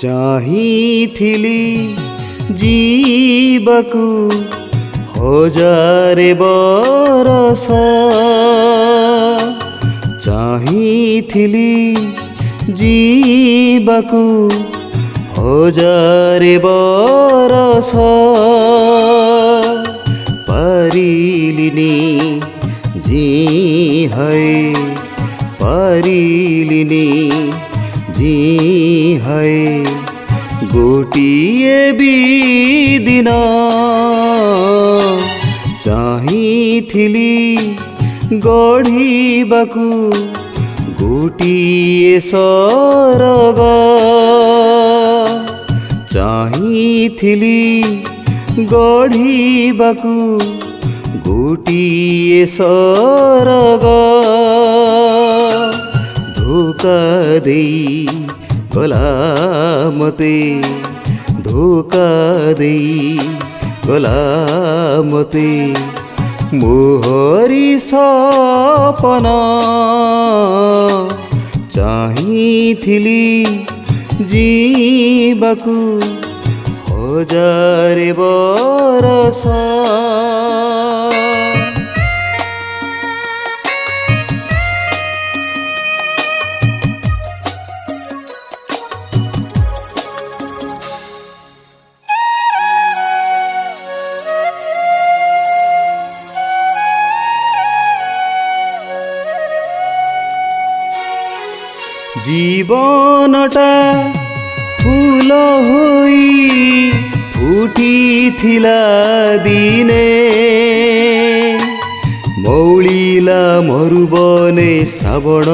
चाहिथिली जीवकु हजारे बरस चाहिथिली जीवकु हजारे बरस परिलिनी जी है परिलिनी जी है गोटिए भी दिन चाहिथिली गढ़िबाकु गोटिए सरग चाहिथिली गढ़िबाकु गोटिए सरग धोका देई गला मते धोका देई गला मते मोहरी सपना चाहिथिली जीवाकु हजारे बरस जीवनटा फूल होई फुटिथिला दिने मौलिला मरुबने श्रावण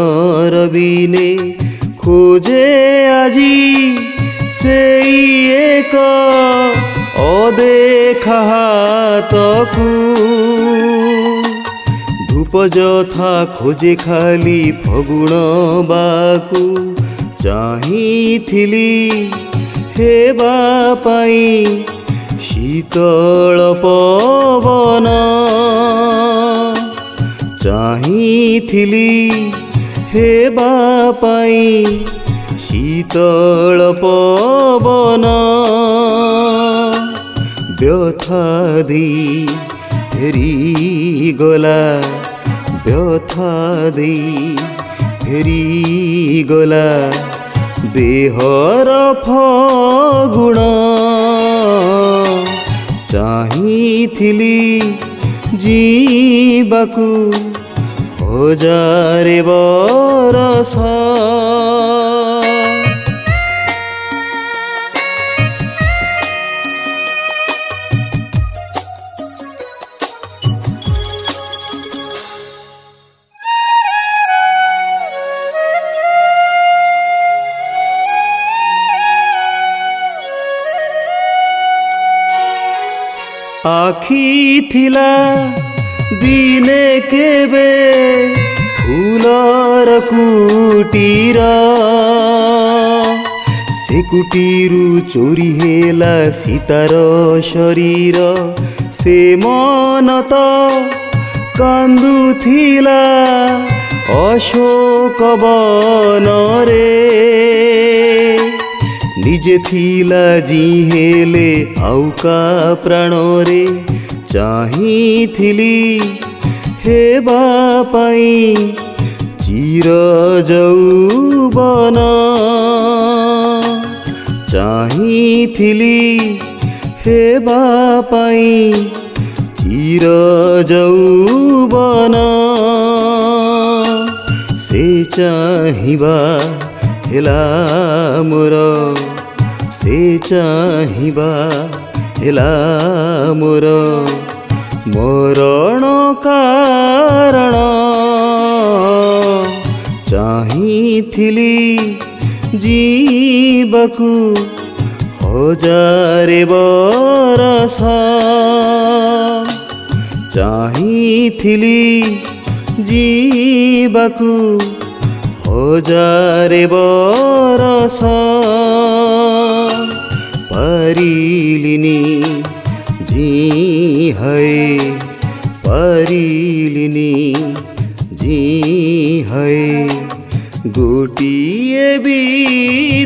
रविने खोजे आजी सेई एक अदेखा हातकु धूप जथा खोजे खाली फगुण बाकु चाहिथिली हेबा पाई शीतल पवन चाहिथिली हेबा पाई शीतल पवन व्यथा दी फेरी गला व्यथा दी फेरी गला देहर फगुण चाहिथिली जीवाकु हजारे बरस आखी थिला दिने केबे फूलर कुटीर से कुटीरु चोरी हेला सीतार शरीर से मन तो कांदुथिला अशोक वन रे निजे थिला जी हेले आउका प्राण रे चाहिथिली हेबा पाई चिर जौवन चाहिथिली हेबा पाई चिर जौवन से चाहिबा हेला मोर से चाहिबा हेला मोर मरण कारण चाहिथिली जीवाकु हजारे बरस चाहिथिली जीवाकु हजारे बरस परिलिनी जी है परिलिनी जी है ଗୋଟିଏ ବି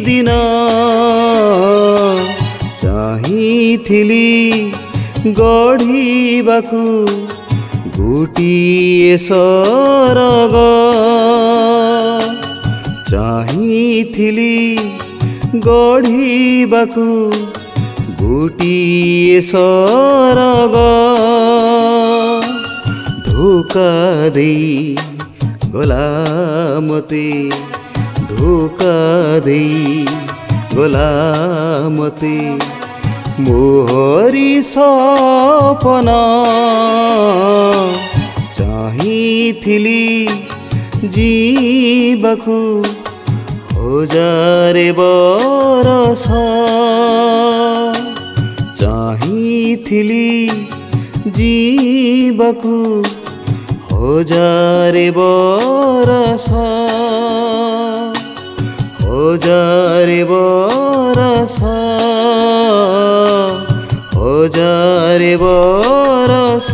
ଦିନ ଚାହିଁଥିଲି ଗଢ଼ିବାକୁ ଗୋଟିଏ ସରଗ ଚାହିଁଥିଲି ଗଢ଼ିବାକୁ ଗୋଟିଏ ସରଗ ଧୋକା ଦେଇ ଗଲା ମତେ ଧୋକା ଦେଇ ଗଲା ମତେ ମୋହରି ସପନ ଚାହିଁଥିଲି ଯିବାକୁ ହଜାରେ ବରଷ ଚାହିଁଥିଲି ଯିବାକୁ ହଜାରେ ବରଷ ହଜାରେ ବରଷ ହଜାରେ ବରଷ।